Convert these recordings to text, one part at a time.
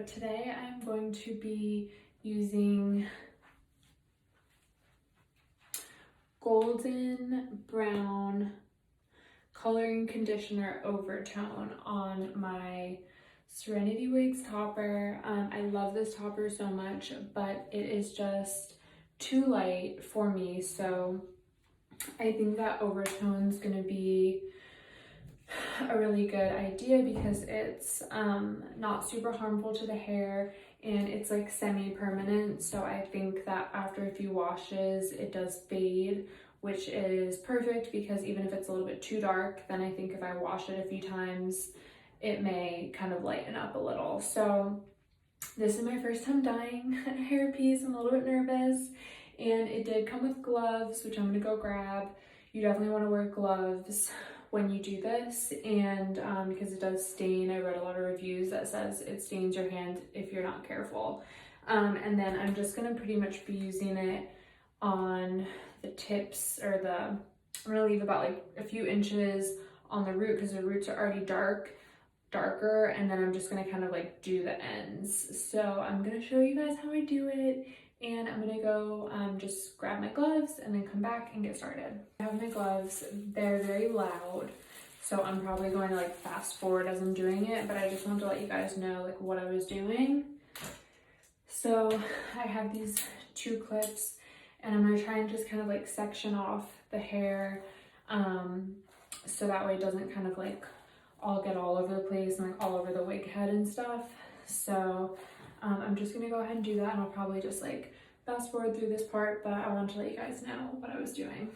today I'm going to be using golden brown coloring conditioner overtone on my Serenity Wigs topper. I love this topper so much, but it is just too light for me, so I think that overtone is going to be a really good idea because it's not super harmful to the hair and it's like semi-permanent, so I think that after a few washes it does fade, which is perfect because even if it's a little bit too dark, then I think if I wash it a few times it may kind of lighten up a little. So this is my first time dyeing a hairpiece. I'm a little bit nervous, and it did come with gloves, which I'm gonna go grab. You definitely want to wear gloves when you do this, and because it does stain. I read a lot of reviews that says it stains your hand if you're not careful. And then I'm just gonna pretty much be using it on the tips, or I'm gonna leave about like a few inches on the root because the roots are already darker, and then I'm just gonna kind of like do the ends. So I'm gonna show you guys how I do it, and I'm gonna go just grab my gloves and then come back and get started. I have my gloves. They're very loud, so I'm probably going to like fast forward as I'm doing it, but I just wanted to let you guys know like what I was doing. So I have these 2 clips, and I'm gonna try and just kind of like section off the hair so that way it doesn't kind of like all get all over the place and like all over the wig head and stuff. So I'm just gonna go ahead and do that, and I'll probably just like fast forward through this part, but I wanted to let you guys know what I was doing.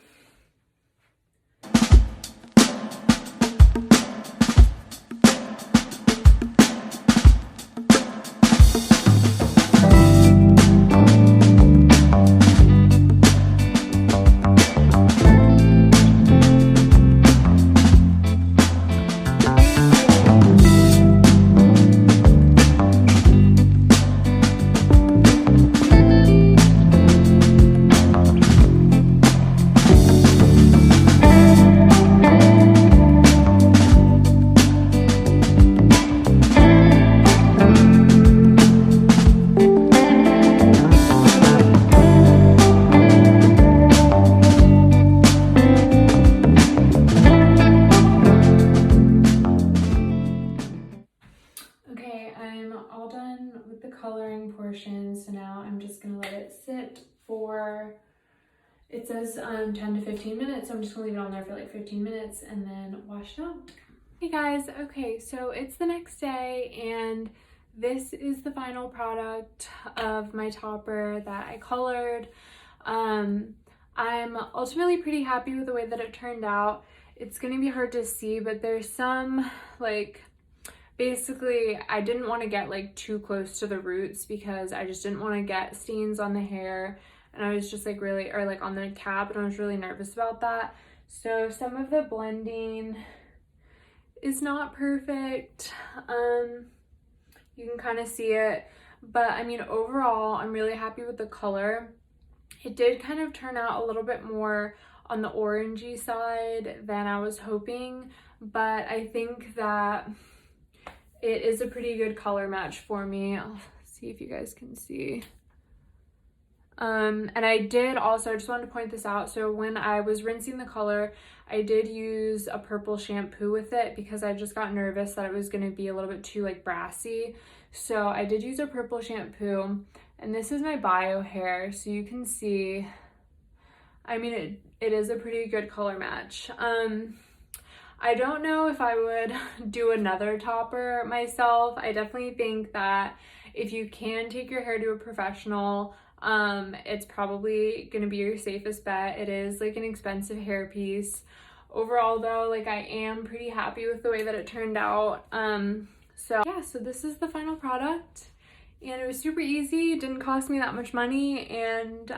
All done with the coloring portion, so now I'm just gonna let it sit for, it says 10 to 15 minutes, so I'm just gonna leave it on there for like 15 minutes and then wash it out. Hey guys, okay, so it's the next day and this is the final product of my topper that I colored. I'm ultimately pretty happy with the way that it turned out. It's gonna be hard to see, but there's some like, basically, I didn't want to get like too close to the roots because I just didn't want to get stains on the hair, and I was just like really, or like on the cap, and I was really nervous about that. So some of the blending is not perfect. You can kind of see it, but I mean overall I'm really happy with the color. It did kind of turn out a little bit more on the orangey side than I was hoping, but I think that it is a pretty good color match for me. I'll see if you guys can see. And I did also, I just wanted to point this out. So when I was rinsing the color, I did use a purple shampoo with it because I just got nervous that it was going to be a little bit too like brassy. So I did use a purple shampoo, and this is my bio hair. So you can see, I mean, it is a pretty good color match. I don't know if I would do another topper myself. I definitely think that if you can take your hair to a professional, it's probably gonna be your safest bet. It is like an expensive hair piece. Overall though, like I am pretty happy with the way that it turned out. So yeah, so this is the final product, and it was super easy. It didn't cost me that much money, and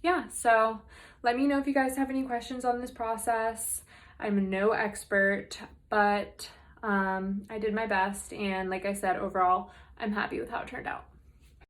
yeah, so let me know if you guys have any questions on this process. I'm no expert, but I did my best, and like I said, overall, I'm happy with how it turned out.